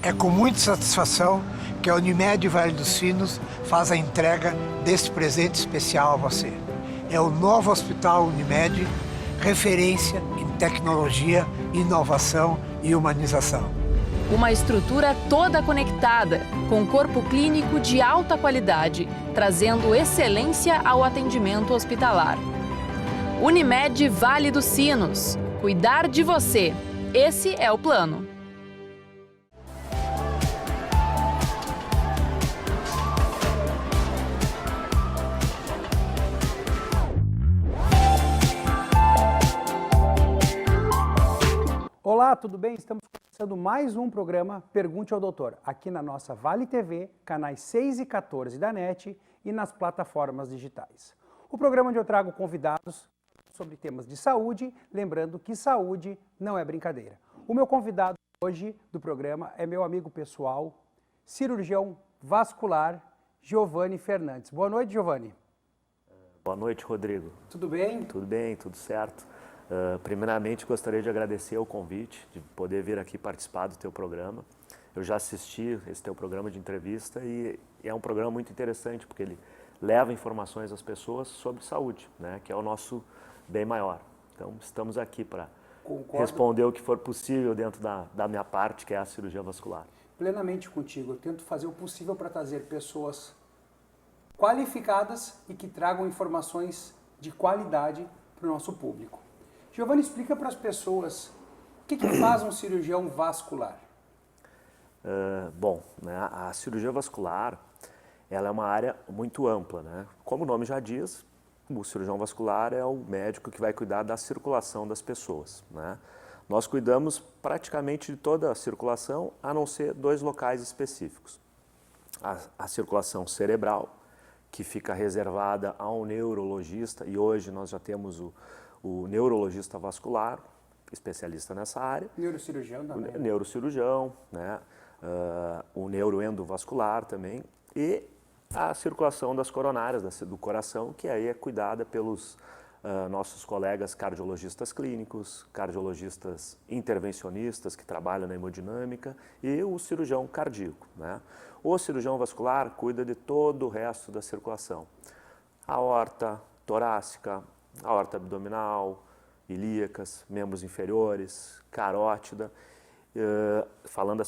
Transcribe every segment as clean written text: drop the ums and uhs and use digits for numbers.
É com muita satisfação que a Unimed Vale dos Sinos faz a entrega deste presente especial a você. É o novo Hospital Unimed, referência em tecnologia, inovação e humanização. Uma estrutura toda conectada, com corpo clínico de alta qualidade, trazendo excelência ao atendimento hospitalar. Unimed Vale dos Sinos. Cuidar de você. Esse é o plano. Olá, tudo bem? Estamos começando mais um programa Pergunte ao Doutor, aqui na nossa Vale TV, canais 6 e 14 da NET e nas plataformas digitais. O programa onde eu trago convidados sobre temas de saúde, lembrando que saúde não é brincadeira. O meu convidado hoje do programa é meu amigo pessoal, cirurgião vascular, Giovanni Fernandes. Boa noite, Giovanni. Boa noite, Rodrigo. Tudo bem? Tudo bem, tudo certo. Primeiramente, gostaria de agradecer o convite, de poder vir aqui participar do teu programa. Eu já assisti esse teu programa de entrevista e é um programa muito interessante, porque ele leva informações às pessoas sobre saúde, né, que é o nosso bem maior. Então, estamos aqui para responder o que for possível dentro da minha parte, que é a cirurgia vascular. Plenamente contigo. Eu tento fazer o possível para trazer pessoas qualificadas e que tragam informações de qualidade para o nosso público. Giovanni, explica para as pessoas o que faz um cirurgião vascular. Bom, né, a cirurgia vascular ela é uma área muito ampla, né? Como o nome já diz, o cirurgião vascular é o médico que vai cuidar da circulação das pessoas, né? Nós cuidamos praticamente de toda a circulação, a não ser dois locais específicos. A circulação cerebral, que fica reservada ao neurologista, e hoje nós já temos o neurologista vascular, especialista nessa área. Neurocirurgião também. O neurocirurgião, né? O neuroendovascular também. E a circulação das coronárias, do coração, que aí é cuidada pelos nossos colegas cardiologistas clínicos, cardiologistas intervencionistas que trabalham na hemodinâmica e o cirurgião cardíaco, né? O cirurgião vascular cuida de todo o resto da circulação. Aorta torácica, aorta abdominal, ilíacas, membros inferiores, carótida, falando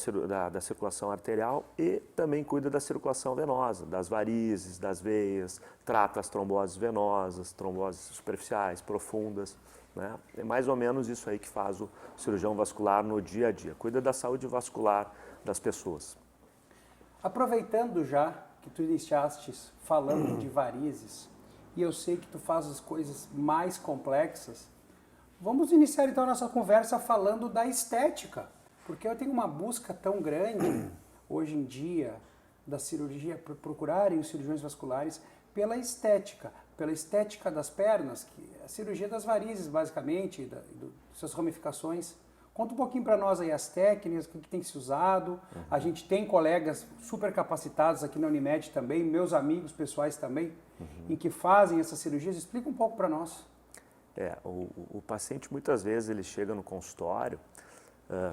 da circulação arterial, e também cuida da circulação venosa, das varizes, das veias, trata as tromboses venosas, tromboses superficiais, profundas, né? É mais ou menos isso aí que faz o cirurgião vascular no dia a dia, cuida da saúde vascular das pessoas. Aproveitando já que tu iniciaste falando de varizes, e eu sei que tu faz as coisas mais complexas, vamos iniciar então a nossa conversa falando da estética, porque eu tenho uma busca tão grande hoje em dia da cirurgia, por procurarem os cirurgiões vasculares pela estética das pernas, que é a cirurgia das varizes basicamente, suas ramificações. Conta um pouquinho para nós aí as técnicas, o que tem se usado. A gente tem colegas super capacitados aqui na Unimed também, meus amigos pessoais também, em que fazem essas cirurgias. Explica um pouco para nós. O paciente muitas vezes ele chega no consultório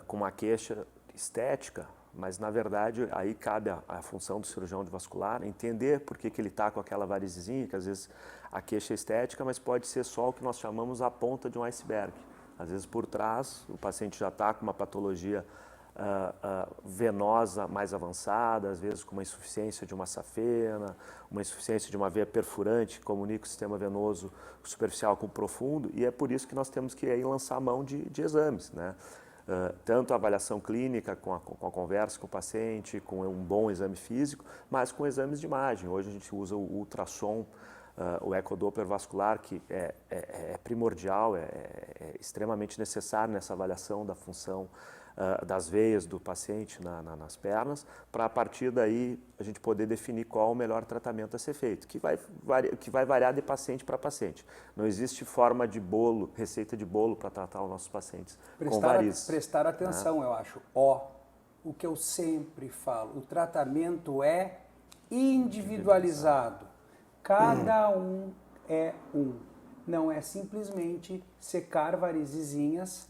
com uma queixa estética, mas na verdade aí cabe a função do cirurgião vascular entender por que ele está com aquela varizezinha, que às vezes a queixa é estética, mas pode ser só o que nós chamamos a ponta de um iceberg. Às vezes por trás o paciente já está com uma patologia venosa mais avançada, às vezes com uma insuficiência de uma safena, uma insuficiência de uma veia perfurante que comunica o sistema venoso superficial com o profundo, e é por isso que nós temos que aí lançar a mão de exames, né? Tanto a avaliação clínica com a conversa com o paciente, com um bom exame físico, mas com exames de imagem. Hoje a gente usa o ultrassom, o ecodoppler vascular, que é primordial, é extremamente necessário nessa avaliação da função das veias do paciente nas pernas, para a partir daí a gente poder definir qual o melhor tratamento a ser feito, que vai variar de paciente para paciente. Não existe forma de bolo, receita de bolo para tratar os nossos pacientes com varizes. Prestar atenção, eu acho. O que eu sempre falo, o tratamento é individualizado. Cada um é um. Não é simplesmente secar varizezinhas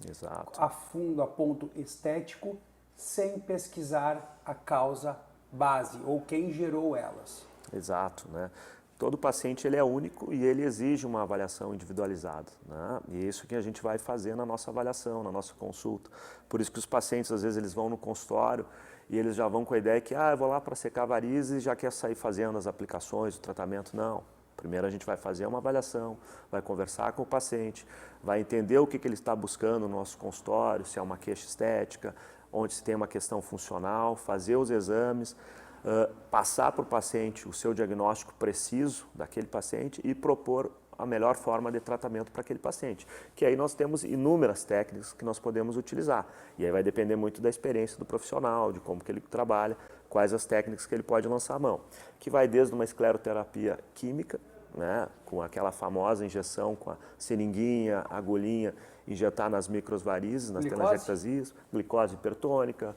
a fundo, a ponto estético, sem pesquisar a causa base ou quem gerou elas. Exato, né? Todo paciente ele é único e ele exige uma avaliação individualizada, né? E é isso que a gente vai fazer na nossa avaliação, na nossa consulta. Por isso que os pacientes, às vezes, eles vão no consultório e eles já vão com a ideia que, eu vou lá para secar varizes e já quer sair fazendo as aplicações, o tratamento. Não. Primeiro a gente vai fazer uma avaliação, vai conversar com o paciente, vai entender o que ele está buscando no nosso consultório, se é uma queixa estética, onde se tem uma questão funcional, fazer os exames, passar para o paciente o seu diagnóstico preciso daquele paciente e propor a melhor forma de tratamento para aquele paciente. Que aí nós temos inúmeras técnicas que nós podemos utilizar. E aí vai depender muito da experiência do profissional, de como que ele trabalha, quais as técnicas que ele pode lançar a mão. Que vai desde uma escleroterapia química, né, com aquela famosa injeção com a seringuinha, agulhinha, injetar nas microvarizes, nas telangiectasias, glicose hipertônica,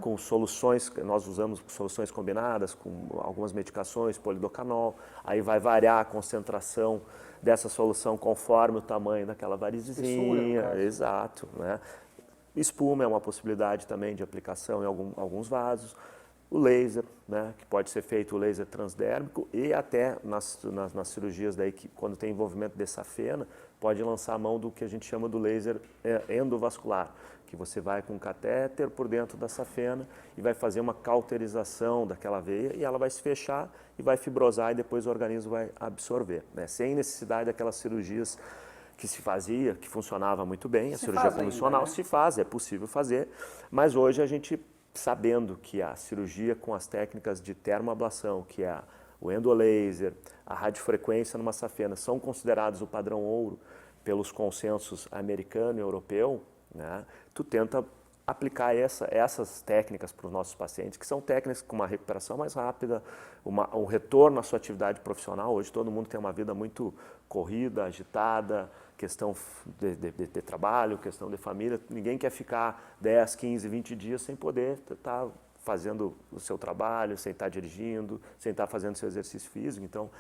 com soluções, nós usamos soluções combinadas com algumas medicações, polidocanol, aí vai variar a concentração dessa solução conforme o tamanho daquela varizezinha, exato, né? Espuma é uma possibilidade também de aplicação em alguns vasos. O laser, né, que pode ser feito o laser transdérmico e até nas cirurgias daí que quando tem envolvimento de safena, pode lançar a mão do que a gente chama do laser endovascular, que você vai com um catéter por dentro da safena e vai fazer uma cauterização daquela veia e ela vai se fechar e vai fibrosar e depois o organismo vai absorver, né, sem necessidade daquelas cirurgias que se fazia, que funcionava muito bem, a cirurgia convencional se faz, é possível fazer, mas hoje a gente sabendo que a cirurgia com as técnicas de termoablação, que é o endolaser, a radiofrequência numa safena, são considerados o padrão ouro pelos consensos americano e europeu, né? Tu tenta aplicar essas técnicas para os nossos pacientes, que são técnicas com uma recuperação mais rápida, um retorno à sua atividade profissional. Hoje todo mundo tem uma vida muito corrida, agitada, questão de trabalho, questão de família. Ninguém quer ficar 10, 15, 20 dias sem poder estar fazendo o seu trabalho, sem estar dirigindo, sem estar fazendo seu exercício físico. Então,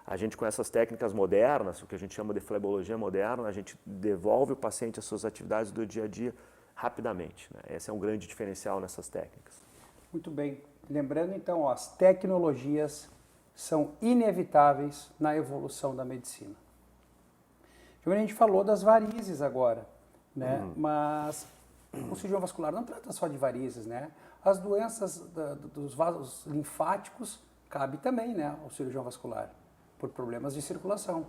a gente com essas técnicas modernas, o que a gente chama de flebologia moderna, a gente devolve o paciente às suas atividades do dia a dia rapidamente, né? Esse é um grande diferencial nessas técnicas. Muito bem. Lembrando então, as tecnologias são inevitáveis na evolução da medicina. A gente falou das varizes agora, né? Mas o cirurgião vascular não trata só de varizes, né? As doenças dos vasos linfáticos cabe também, né, ao cirurgião vascular, por problemas de circulação.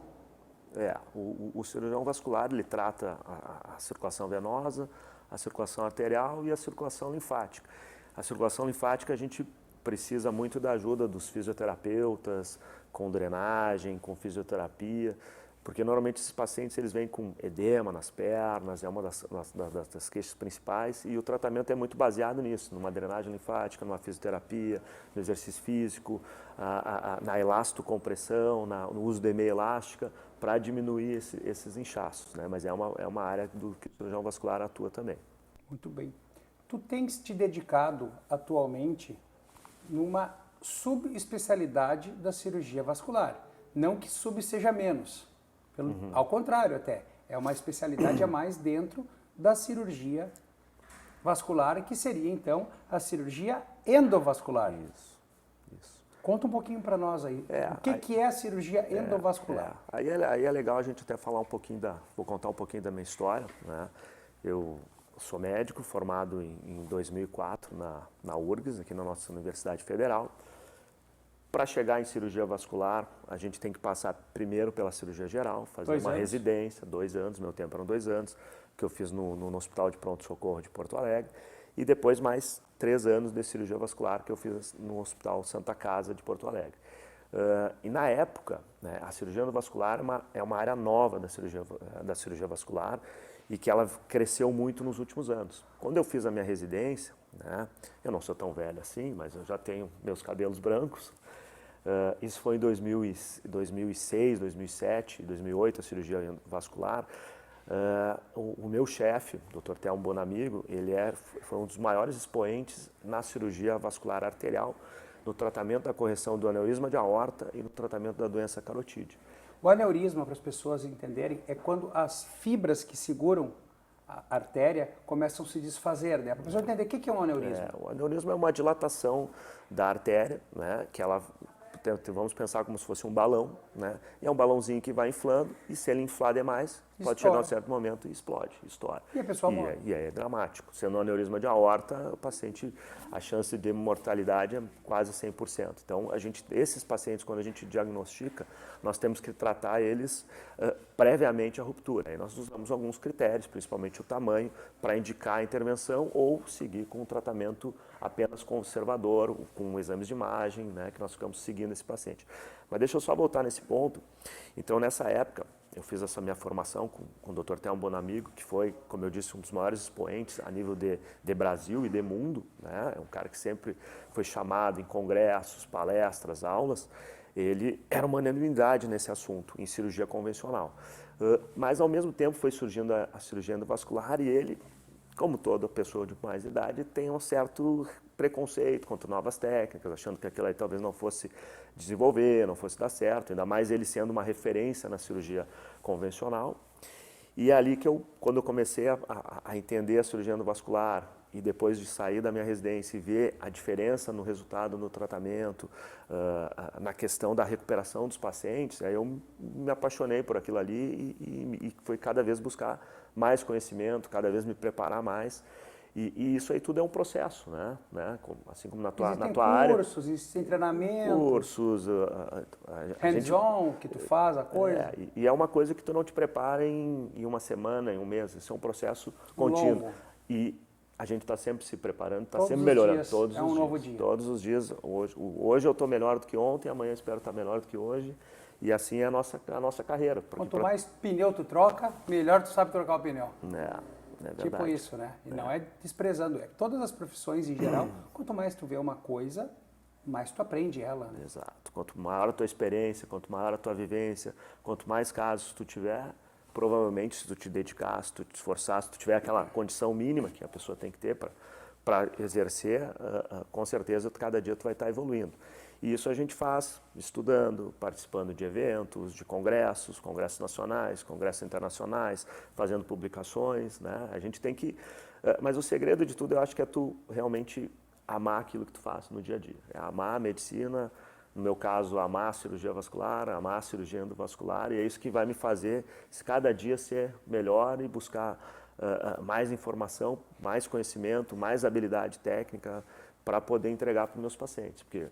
O cirurgião vascular ele trata a circulação venosa, a circulação arterial e a circulação linfática. A circulação linfática a gente precisa muito da ajuda dos fisioterapeutas, com drenagem, com fisioterapia, porque normalmente esses pacientes eles vêm com edema nas pernas, é uma das queixas principais, e o tratamento é muito baseado nisso, numa drenagem linfática, numa fisioterapia, no exercício físico, na elastocompressão, no uso de meia elástica, para diminuir esses inchaços, né? Mas é uma área do que o cirurgião vascular atua também. Muito bem. Tu tens te dedicado atualmente numa subespecialidade da cirurgia vascular. Não que sub seja menos, ao contrário até. É uma especialidade a mais dentro da cirurgia vascular, que seria então a cirurgia endovascular. Isso. Conta um pouquinho para nós aí. O que é a cirurgia endovascular? Aí é legal a gente até falar um pouquinho vou contar um pouquinho da minha história, né? Eu sou médico, formado em 2004 na URGS, aqui na nossa Universidade Federal. Para chegar em cirurgia vascular, a gente tem que passar primeiro pela cirurgia geral, fazer uma residência, 2 anos, meu tempo eram 2 anos, que eu fiz no Hospital de Pronto-Socorro de Porto Alegre, e depois mais 3 anos de cirurgia vascular que eu fiz no Hospital Santa Casa de Porto Alegre. E na época, né, a cirurgia endovascular é uma área nova da cirurgia vascular e que ela cresceu muito nos últimos anos. Quando eu fiz a minha residência, né, eu não sou tão velho assim, mas eu já tenho meus cabelos brancos. Isso foi em 2006, 2007, 2008, a cirurgia vascular. O meu chefe, Dr. Thelmo Bonamigo, foi um dos maiores expoentes na cirurgia vascular arterial, no tratamento da correção do aneurisma de aorta e no tratamento da doença carotídea. O aneurisma, para as pessoas entenderem, é quando as fibras que seguram artéria começam a se desfazer, né? Para a pessoa entender o que é um aneurisma. O aneurisma é uma dilatação da artéria, né, que ela, vamos pensar como se fosse um balão, né, e é um balãozinho que vai inflando, e se ele inflar demais, pode chegar a um certo momento e explode, estoura. E a pessoa morre. E aí é dramático. Sendo um aneurisma de aorta, o paciente, a chance de mortalidade é quase 100%. Então, esses pacientes, quando a gente diagnostica, nós temos que tratar eles previamente à ruptura. Aí nós usamos alguns critérios, principalmente o tamanho, para indicar a intervenção ou seguir com um tratamento apenas conservador, com exames de imagem, né, que nós ficamos seguindo esse paciente. Mas deixa eu só voltar nesse ponto. Então, nessa época, eu fiz essa minha formação com o Dr. Thelmo Bonamigo, que foi, como eu disse, um dos maiores expoentes a nível de Brasil e de mundo, né? É um cara que sempre foi chamado em congressos, palestras, aulas. Ele era uma unanimidade nesse assunto, em cirurgia convencional. Mas, ao mesmo tempo, foi surgindo a cirurgia endovascular e ele, como toda pessoa de mais idade, tem um certo preconceito contra novas técnicas, achando que aquilo aí talvez não fosse desenvolver, não fosse dar certo, ainda mais ele sendo uma referência na cirurgia convencional. E é ali que quando eu comecei a entender a cirurgia endovascular e depois de sair da minha residência e ver a diferença no resultado no tratamento, na questão da recuperação dos pacientes, aí eu me apaixonei por aquilo ali e fui cada vez buscar mais conhecimento, cada vez me preparar mais. E isso aí tudo é um processo, né? Assim como na tua área. Cursos, existem treinamentos. Cursos. Hands-on, que tu faz a coisa. E é uma coisa que tu não te prepara em uma semana, em um mês. Isso é um processo contínuo. Longo. E a gente está sempre se preparando, está Todos sempre os melhorando. dias Todos é um os novo dias. dia. Todos os dias. Hoje eu estou melhor do que ontem, amanhã eu espero estar melhor do que hoje. E assim é a nossa carreira. Quanto mais pneu tu troca, melhor tu sabe trocar o pneu. É verdade. Tipo isso, né? E não é desprezando, é todas as profissões em geral, quanto mais tu vê uma coisa, mais tu aprende ela, né? Exato. Quanto maior a tua experiência, quanto maior a tua vivência, quanto mais casos tu tiver, provavelmente se tu te dedicar, se tu te esforçar, se tu tiver aquela condição mínima que a pessoa tem que ter para exercer, com certeza cada dia tu vai estar evoluindo. E isso a gente faz estudando, participando de eventos, de congressos nacionais, congressos internacionais, fazendo publicações, né? A gente tem que... Mas o segredo de tudo eu acho que é tu realmente amar aquilo que tu faz no dia a dia. É amar a medicina, no meu caso, amar a cirurgia vascular, amar a cirurgia endovascular, e é isso que vai me fazer cada dia ser melhor e buscar mais informação, mais conhecimento, mais habilidade técnica para poder entregar para os meus pacientes. Porque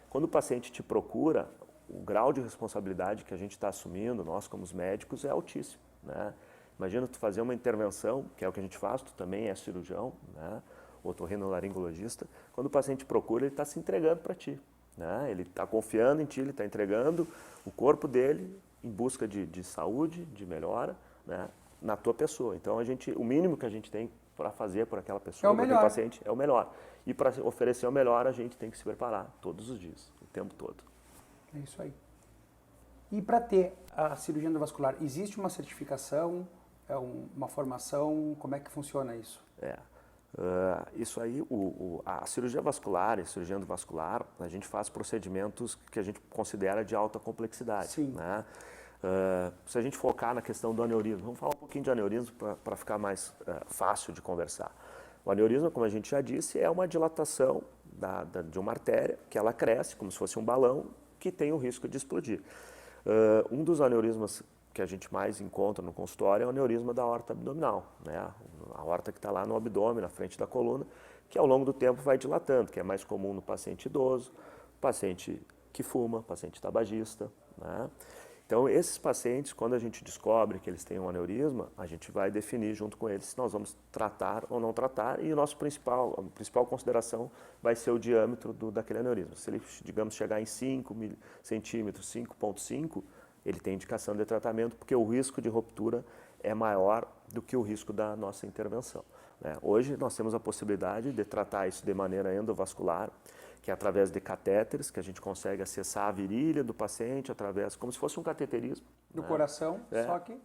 quando o paciente te procura, o grau de responsabilidade que a gente está assumindo, nós como os médicos, é altíssimo, né? Imagina tu fazer uma intervenção, que é o que a gente faz, tu também é cirurgião, né? Otorrinolaringologista. Quando o paciente procura, ele está se entregando para ti, né? Ele está confiando em ti, ele está entregando o corpo dele em busca de saúde, de melhora, né? Na tua pessoa. Então, o mínimo que a gente tem para fazer por aquela pessoa, por aquele paciente, é o melhor. E para oferecer o melhor, a gente tem que se preparar todos os dias, o tempo todo. É isso aí. E para ter a cirurgia endovascular, existe uma certificação, uma formação, como é que funciona isso? Isso aí, a cirurgia vascular e a cirurgia endovascular, a gente faz procedimentos que a gente considera de alta complexidade. Sim. Né? Se a gente focar na questão do aneurisma, vamos falar um pouquinho de aneurisma para ficar mais fácil de conversar. O aneurisma, como a gente já disse, é uma dilatação de uma artéria que ela cresce como se fosse um balão que tem o risco de explodir. Um dos aneurismas que a gente mais encontra no consultório é o aneurisma da aorta abdominal, né? A aorta que está lá no abdômen, na frente da coluna, que ao longo do tempo vai dilatando, que é mais comum no paciente idoso, paciente que fuma, paciente tabagista, né? Então, esses pacientes, quando a gente descobre que eles têm um aneurisma, a gente vai definir junto com eles se nós vamos tratar ou não tratar, e a principal consideração vai ser o diâmetro daquele aneurisma. Se ele, digamos, chegar em 5 centímetros, 5,5, ele tem indicação de tratamento, porque o risco de ruptura é maior do que o risco da nossa intervenção, né? Hoje, nós temos a possibilidade de tratar isso de maneira endovascular, que é através de catéteres, que a gente consegue acessar a virilha do paciente, como se fosse um cateterismo. Do né? coração, só que...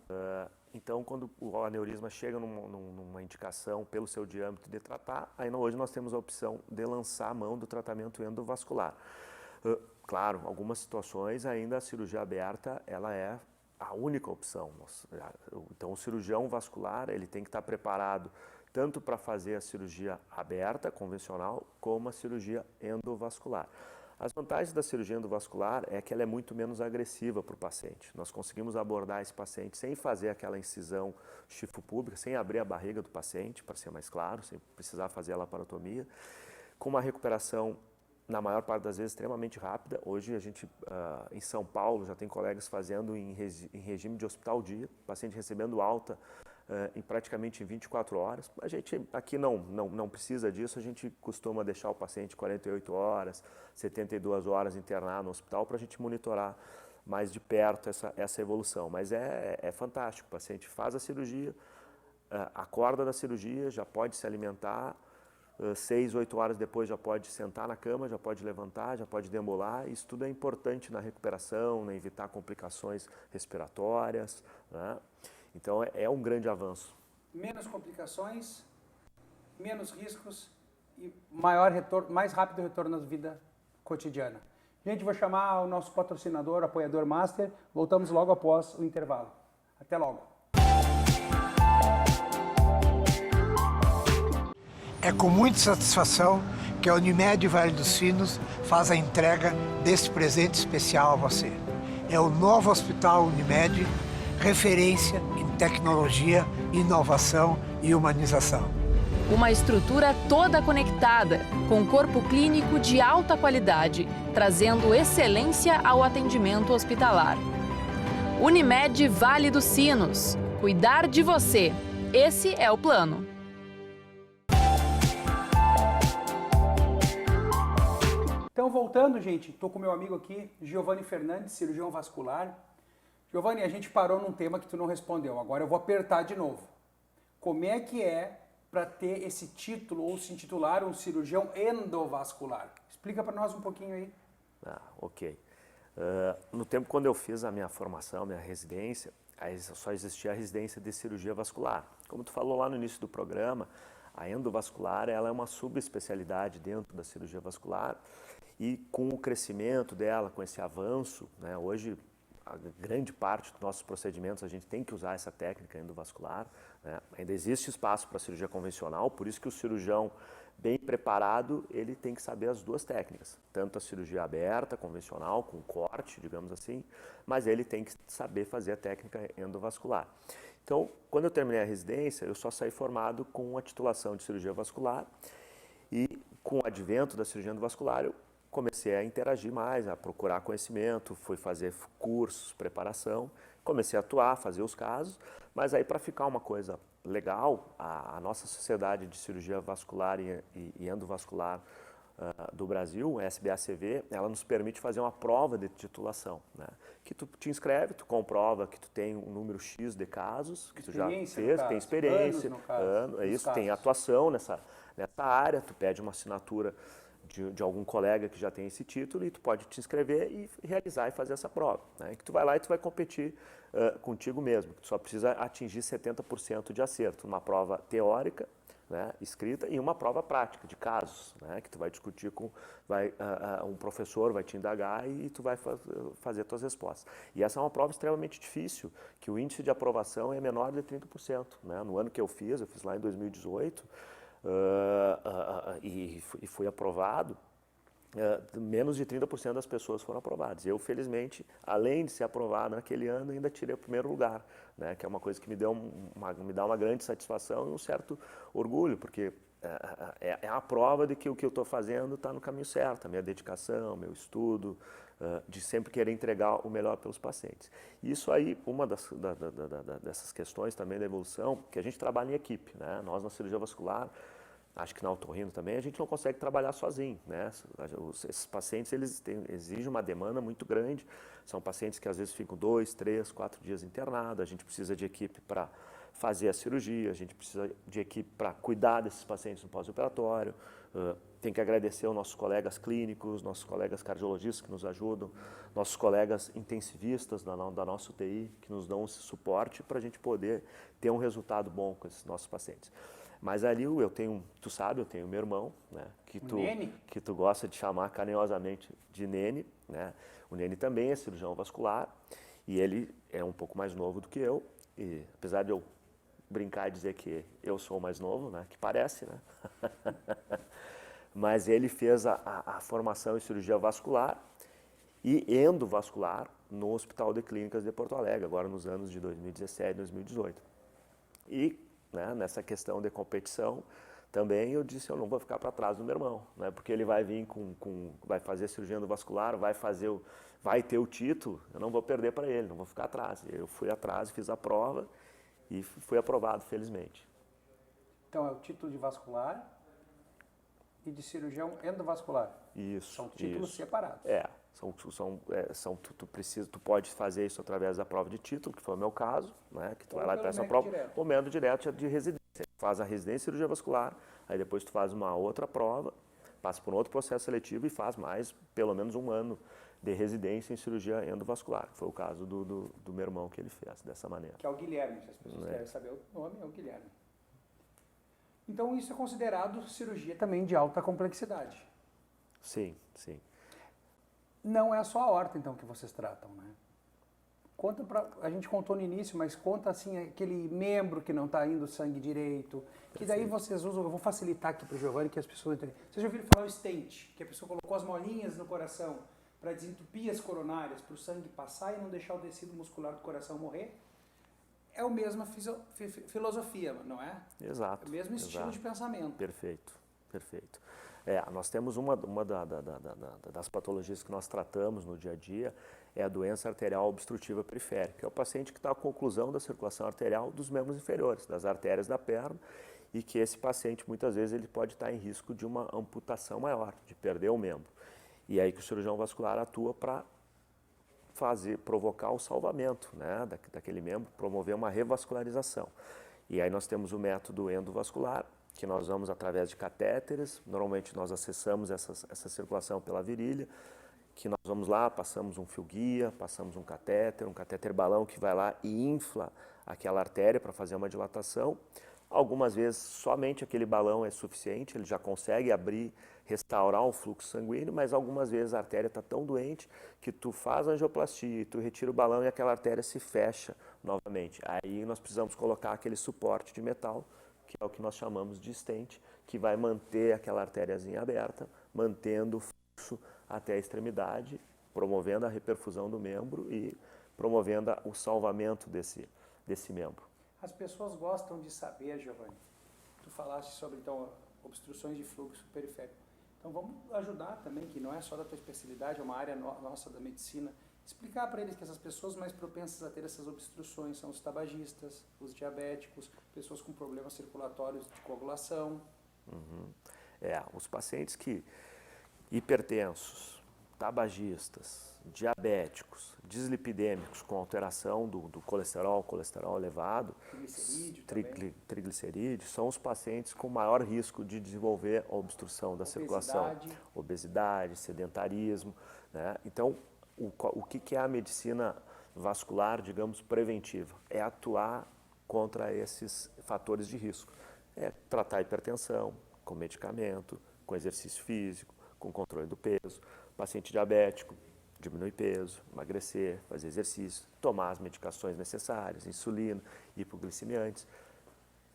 Então, quando o aneurisma chega numa indicação pelo seu diâmetro de tratar, aí hoje nós temos a opção de lançar a mão do tratamento endovascular. Claro, algumas situações ainda a cirurgia aberta ela é a única opção. Então, o cirurgião vascular ele tem que estar preparado tanto para fazer a cirurgia aberta, convencional, como a cirurgia endovascular. As vantagens da cirurgia endovascular é que ela é muito menos agressiva para o paciente. Nós conseguimos abordar esse paciente sem fazer aquela incisão chifo-púbica, sem abrir a barriga do paciente, para ser mais claro, sem precisar fazer a laparotomia, com uma recuperação, na maior parte das vezes, extremamente rápida. Hoje, a gente, em São Paulo, já tem colegas fazendo em regime de hospital-dia, paciente recebendo alta em praticamente 24 horas. A gente aqui não precisa disso, a gente costuma deixar o paciente 48 horas, 72 horas internado no hospital para a gente monitorar mais de perto essa evolução. Mas é fantástico, o paciente faz a cirurgia, acorda da cirurgia, já pode se alimentar, 6, 8 horas depois já pode sentar na cama, já pode levantar, já pode deambular. Isso tudo é importante na recuperação, na evitar complicações respiratórias, né? Então é um grande avanço. Menos complicações, menos riscos e maior retorno, mais rápido retorno à vida cotidiana. Gente, vou chamar o nosso patrocinador, apoiador Master. Voltamos logo após o intervalo. Até logo. É com muita satisfação que a Unimed Vale dos Sinos faz a entrega deste presente especial a você. É o novo Hospital Unimed, referência em tecnologia, inovação e humanização. Uma estrutura toda conectada, com corpo clínico de alta qualidade, trazendo excelência ao atendimento hospitalar. Unimed Vale dos Sinos. Cuidar de você. Esse é o plano. Então, voltando, gente, estou com meu amigo aqui, Giovanni Fernandes, cirurgião vascular. Giovanni, a gente parou num tema que tu não respondeu, agora eu vou apertar de novo. Como é que é para ter esse título ou se intitular um cirurgião endovascular? Explica para nós um pouquinho aí. Ok. No tempo quando eu fiz a minha formação, minha residência, só existia a residência de cirurgia vascular. Como tu falou lá no início do programa, a endovascular ela é uma subespecialidade dentro da cirurgia vascular e com o crescimento dela, com esse avanço, né, hoje a grande parte dos nossos procedimentos a gente tem que usar essa técnica endovascular, né? Ainda existe espaço para a cirurgia convencional, por isso que o cirurgião bem preparado, ele tem que saber as duas técnicas, tanto a cirurgia aberta, convencional, com corte, digamos assim, mas ele tem que saber fazer a técnica endovascular. Então, quando eu terminei a residência, eu só saí formado com a titulação de cirurgia vascular e com o advento da cirurgia endovascular, eu comecei a interagir mais, a procurar conhecimento, fui fazer cursos, preparação, comecei a atuar, fazer os casos, mas aí para ficar uma coisa legal, a nossa Sociedade de Cirurgia Vascular e Endovascular do Brasil, a SBACV, ela nos permite fazer uma prova de titulação, né? Que tu te inscreve, tu comprova que tu tem um número X de casos, que tu já fez, tem experiência, tem atuação nessa área, tu pede uma assinatura de algum colega que já tem esse título e tu pode te inscrever e realizar e fazer essa prova, né? Que tu vai lá e tu vai competir contigo mesmo, que tu só precisa atingir 70% de acerto, uma prova teórica, né, escrita e uma prova prática de casos, né, que tu vai discutir com, um professor vai te indagar e tu vai fazer tuas respostas. E essa é uma prova extremamente difícil, que o índice de aprovação é menor de 30%, né? No ano que eu fiz lá em 2018, e fui aprovado, menos de 30% das pessoas foram aprovadas. Eu, felizmente, além de ser aprovado naquele ano, ainda tirei o primeiro lugar, né, que é uma coisa que me dá uma grande satisfação e um certo orgulho, porque é a prova de que o que eu estou fazendo está no caminho certo, a minha dedicação, meu estudo, de sempre querer entregar o melhor pelos pacientes. Isso aí, uma dessas questões também da evolução, que a gente trabalha em equipe, né? Nós na cirurgia vascular, acho que na otorrino também, a gente não consegue trabalhar sozinho, né? Esses pacientes, eles exigem uma demanda muito grande, são pacientes que às vezes ficam 2, 3, 4 dias internados, a gente precisa de equipe para fazer a cirurgia, a gente precisa de equipe para cuidar desses pacientes no pós-operatório, tem que agradecer aos nossos colegas clínicos, nossos colegas cardiologistas que nos ajudam, nossos colegas intensivistas da nossa UTI, que nos dão esse suporte para a gente poder ter um resultado bom com esses nossos pacientes. Mas ali tu sabe, eu tenho meu irmão, né, que tu gosta de chamar carinhosamente de Nene, né? O Nene também é cirurgião vascular E ele é um pouco mais novo do que eu, e apesar de eu brincar e dizer que eu sou o mais novo, né, que parece, né? Mas ele fez a formação em cirurgia vascular e endovascular no Hospital de Clínicas de Porto Alegre, agora nos anos de 2017 e 2018. E, né, nessa questão de competição, também eu disse, eu não vou ficar para trás do meu irmão, né, porque ele vai vir vai fazer cirurgia endovascular, vai ter o título, eu não vou perder para ele, não vou ficar atrás. Eu fui atrás, fiz a prova e fui aprovado, felizmente. Então é o título de vascular e de cirurgião endovascular. Isso. São títulos isso. separados. Tu pode fazer isso através da prova de título, que foi o meu caso, né? Que tu vai lá e pelo presta a médico prova, direto. ou método direto de residência. Faz a residência em cirurgia vascular, aí depois tu faz uma outra prova, passa por um outro processo seletivo e faz mais, pelo menos 1 ano de residência em cirurgia endovascular, que foi o caso do meu irmão que ele fez dessa maneira. Que é o Guilherme, se as pessoas querem saber o nome, é o Guilherme. Então isso é considerado cirurgia também de alta complexidade. Sim, sim. Não é só a aorta, então, que vocês tratam, né? Conta a gente contou no início, mas conta assim aquele membro que não está indo sangue direito, que daí vocês usam, eu vou facilitar aqui para o Giovanni, que as pessoas entendem. Vocês já ouviram falar o stent, que a pessoa colocou as molinhas no coração para desentupir as coronárias, para o sangue passar e não deixar o tecido muscular do coração morrer? É a mesma filosofia, não é? Exato. É o mesmo estilo de pensamento. Perfeito, perfeito. Nós temos uma das patologias que nós tratamos no dia a dia, é a doença arterial obstrutiva periférica, que é o paciente que está com oclusão da circulação arterial dos membros inferiores, das artérias da perna, e que esse paciente, muitas vezes, ele pode estar em risco de uma amputação maior, de perder o membro. E é aí que o cirurgião vascular atua para provocar o salvamento, né, daquele membro, promover uma revascularização. E aí nós temos o método endovascular, que nós vamos através de catéteres, normalmente nós acessamos essa circulação pela virilha, que nós vamos lá, passamos um fio guia, passamos um catéter balão que vai lá e infla aquela artéria para fazer uma dilatação. Algumas vezes somente aquele balão é suficiente, ele já consegue abrir, restaurar um fluxo sanguíneo, mas algumas vezes a artéria está tão doente que tu faz a angioplastia, tu retira o balão e aquela artéria se fecha novamente. Aí nós precisamos colocar aquele suporte de metal, que é o que nós chamamos de stent, que vai manter aquela artériazinha aberta, mantendo o fluxo até a extremidade, promovendo a reperfusão do membro e promovendo o salvamento desse membro. As pessoas gostam de saber, Giovanni, tu falaste sobre, então, obstruções de fluxo periférico. Então vamos ajudar também, que não é só da tua especialidade, é uma área nossa da medicina, explicar para eles que essas pessoas mais propensas a ter essas obstruções são os tabagistas, os diabéticos, pessoas com problemas circulatórios de coagulação. Os pacientes hipertensos, tabagistas, diabéticos, dislipidêmicos com alteração do colesterol elevado, triglicerídeo, são os pacientes com maior risco de desenvolver a obstrução da circulação. Obesidade, sedentarismo, né? Então, o que é a medicina vascular, digamos, preventiva? É atuar contra esses fatores de risco. É tratar a hipertensão com medicamento, com exercício físico, com controle do peso. Paciente diabético, diminuir peso, emagrecer, fazer exercício, tomar as medicações necessárias, insulina, hipoglicemiantes,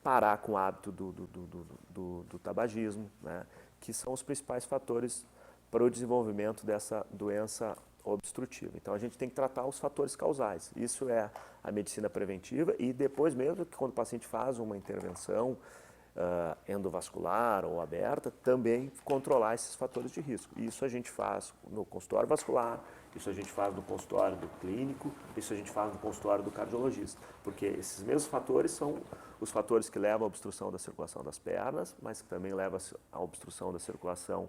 parar com o hábito do tabagismo, né, que são os principais fatores para o desenvolvimento dessa doença obstrutiva. Então a gente tem que tratar os fatores causais. Isso é a medicina preventiva e depois mesmo que quando o paciente faz uma intervenção endovascular ou aberta, também controlar esses fatores de risco. Isso a gente faz no consultório vascular, isso a gente faz no consultório do clínico, isso a gente faz no consultório do cardiologista, porque esses mesmos fatores são os fatores que levam à obstrução da circulação das pernas, mas que também levam à obstrução da circulação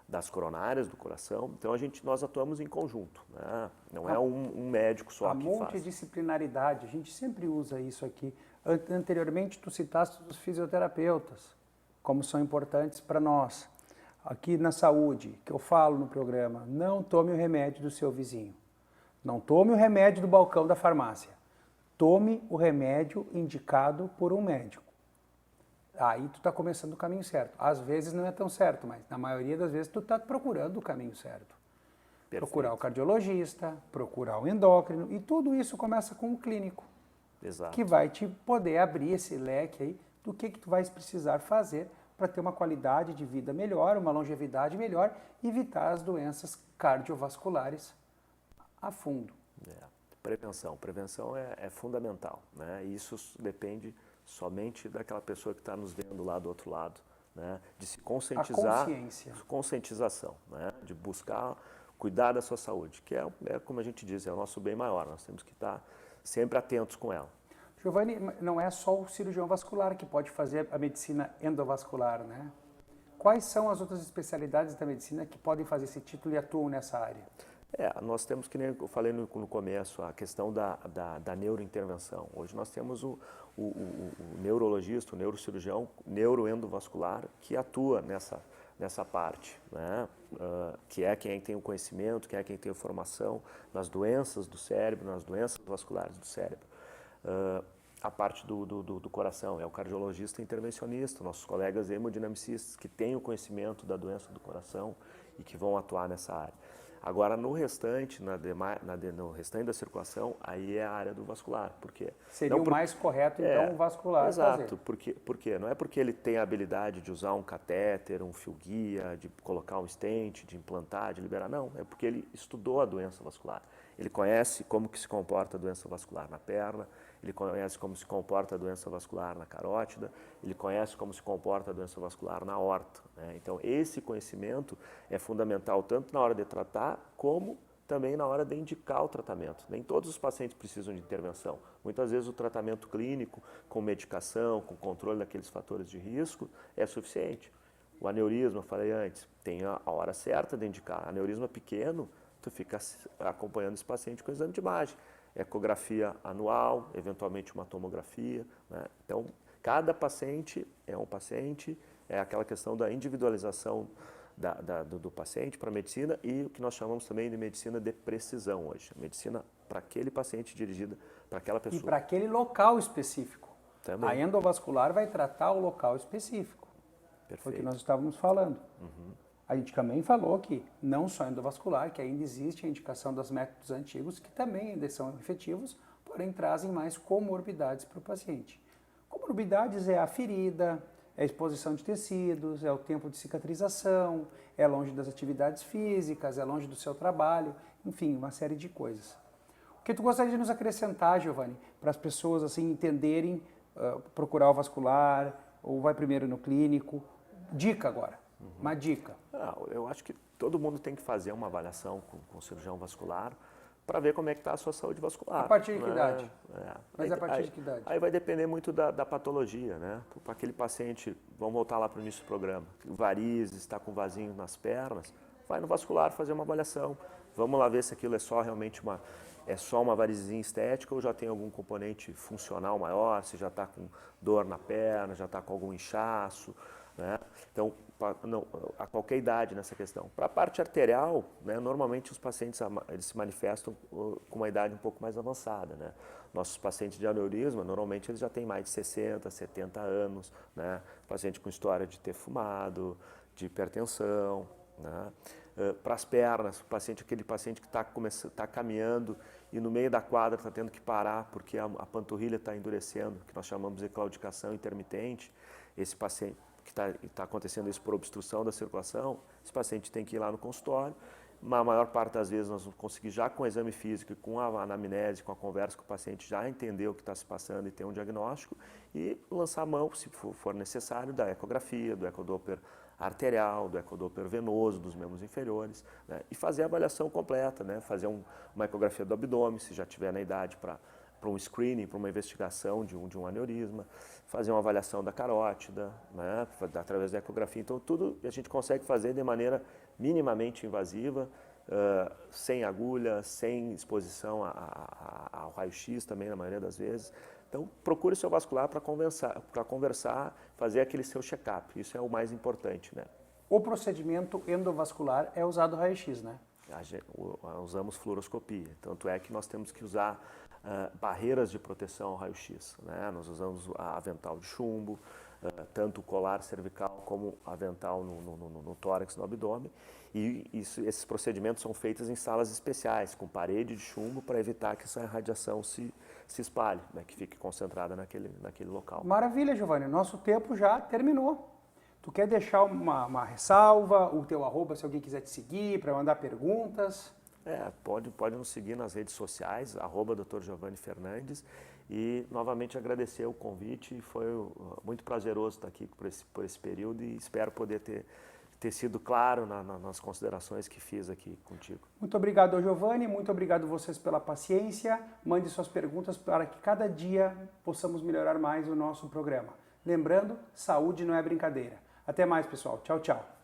das coronárias do coração. Então nós atuamos em conjunto, né? Não é um médico só que faz. A multidisciplinaridade, a gente sempre usa isso aqui. Anteriormente, tu citaste os fisioterapeutas, como são importantes para nós. Aqui na saúde, que eu falo no programa, não tome o remédio do seu vizinho. Não tome o remédio do balcão da farmácia. Tome o remédio indicado por um médico. Aí tu está começando o caminho certo. Às vezes não é tão certo, mas na maioria das vezes tu está procurando o caminho certo. Procurar o cardiologista, procurar o endócrino, e tudo isso começa com o clínico, Exato. que vai te poder abrir esse leque aí do que tu vais precisar fazer para ter uma qualidade de vida melhor, uma longevidade melhor e evitar as doenças cardiovasculares a fundo. Prevenção. Prevenção é fundamental, né? E isso depende somente daquela pessoa que está nos vendo lá do outro lado, né? De se conscientizar. A consciência. Conscientização, né? De buscar cuidar da sua saúde, que é como a gente diz, é o nosso bem maior. Nós temos que estar sempre atentos com ela. Giovanni, não é só o cirurgião vascular que pode fazer a medicina endovascular, né? Quais são as outras especialidades da medicina que podem fazer esse título e atuam nessa área? Nós temos, que nem eu falei no começo, a questão da neurointervenção. Hoje nós temos o neurologista, o neurocirurgião, neuroendovascular, que atua nessa parte, né? Que é quem tem o conhecimento, que é quem tem a formação nas doenças do cérebro, nas doenças vasculares do cérebro. A parte do coração é o cardiologista intervencionista, nossos colegas hemodinamicistas que têm o conhecimento da doença do coração e que vão atuar nessa área. Agora, no restante, no restante da circulação, aí é a área do vascular. Porque seria o mais correto, então, o vascular exato, fazer. Porque não é porque ele tem a habilidade de usar um catéter, um fio-guia, de colocar um stent, de implantar, de liberar. Não, é porque ele estudou a doença vascular. Ele conhece como que se comporta a doença vascular na perna, ele conhece como se comporta a doença vascular na carótida, ele conhece como se comporta a doença vascular na aorta, né? Então, esse conhecimento é fundamental tanto na hora de tratar, como também na hora de indicar o tratamento. Nem todos os pacientes precisam de intervenção. Muitas vezes o tratamento clínico, com medicação, com controle daqueles fatores de risco, é suficiente. O aneurisma, eu falei antes, tem a hora certa de indicar. Aneurisma pequeno, tu fica acompanhando esse paciente com exame de imagem. Ecografia anual, eventualmente uma tomografia, né? Então, cada paciente é um paciente, é aquela questão da individualização do paciente para a medicina e o que nós chamamos também de medicina de precisão hoje. Medicina para aquele paciente dirigida para aquela pessoa. E para aquele local específico. Também. A endovascular vai tratar o local específico. Perfeito. Foi o que nós estávamos falando. A gente também falou que não só endovascular, que ainda existe a indicação dos métodos antigos, que também ainda são efetivos, porém trazem mais comorbidades para o paciente. Comorbidades é a ferida, é a exposição de tecidos, é o tempo de cicatrização, é longe das atividades físicas, é longe do seu trabalho, enfim, uma série de coisas. O que tu gostaria de nos acrescentar, Giovanni, para as pessoas assim entenderem, procurar o vascular, ou vai primeiro no clínico? Dica agora. Uma dica. Eu acho que todo mundo tem que fazer uma avaliação com o cirurgião vascular para ver como é que está a sua saúde vascular. A partir de que idade? Mas Aí, a partir de que idade? Aí vai depender muito da patologia, né? Para aquele paciente, vamos voltar lá para o início do programa, varizes, está com vasinho nas pernas, vai no vascular fazer uma avaliação. Vamos lá ver se aquilo é só realmente uma varizezinha estética ou já tem algum componente funcional maior, se já está com dor na perna, já está com algum inchaço, né? Então, a qualquer idade nessa questão. Para a parte arterial, né, normalmente os pacientes eles se manifestam com uma idade um pouco mais avançada, né? Nossos pacientes de aneurisma, normalmente eles já têm mais de 60, 70 anos, né? Paciente com história de ter fumado, de hipertensão, né? Para as pernas, aquele paciente que está caminhando e no meio da quadra está tendo que parar porque a panturrilha está endurecendo, que nós chamamos de claudicação intermitente. Esse paciente que está acontecendo isso por obstrução da circulação, esse paciente tem que ir lá no consultório. A maior parte das vezes nós vamos conseguir já com o exame físico, com a anamnese, com a conversa com o paciente, já entender o que está se passando e ter um diagnóstico e lançar a mão, se for necessário, da ecografia, do ecodoppler arterial, do ecodoppler venoso dos membros inferiores, né? E fazer a avaliação completa, né? Fazer uma ecografia do abdômen, se já tiver na idade para um screening, para uma investigação de um aneurisma, fazer uma avaliação da carótida, né, através da ecografia. Então, tudo a gente consegue fazer de maneira minimamente invasiva, sem agulha, sem exposição ao raio-x também, na maioria das vezes. Então, procure o seu vascular para conversar, fazer aquele seu check-up. Isso é o mais importante, né? O procedimento endovascular é usado raio-x, né? Usamos fluoroscopia, tanto é que nós temos que usar barreiras de proteção ao raio-x, né? Nós usamos avental de chumbo, tanto o colar cervical como avental no tórax, no abdômen, E esses procedimentos são feitos em salas especiais, com parede de chumbo, para evitar que essa radiação se espalhe, né, que fique concentrada naquele local. Maravilha, Giovanni. Nosso tempo já terminou. Tu quer deixar uma ressalva, o teu arroba, se alguém quiser te seguir, para mandar perguntas? Pode nos seguir nas redes sociais, @Dr. Giovanni Fernandes, e novamente agradecer o convite. Foi muito prazeroso estar aqui por esse período e espero poder ter sido claro nas considerações que fiz aqui contigo. Muito obrigado, Giovanni, muito obrigado vocês pela paciência. Mande suas perguntas para que cada dia possamos melhorar mais o nosso programa. Lembrando, saúde não é brincadeira. Até mais, pessoal. Tchau, tchau.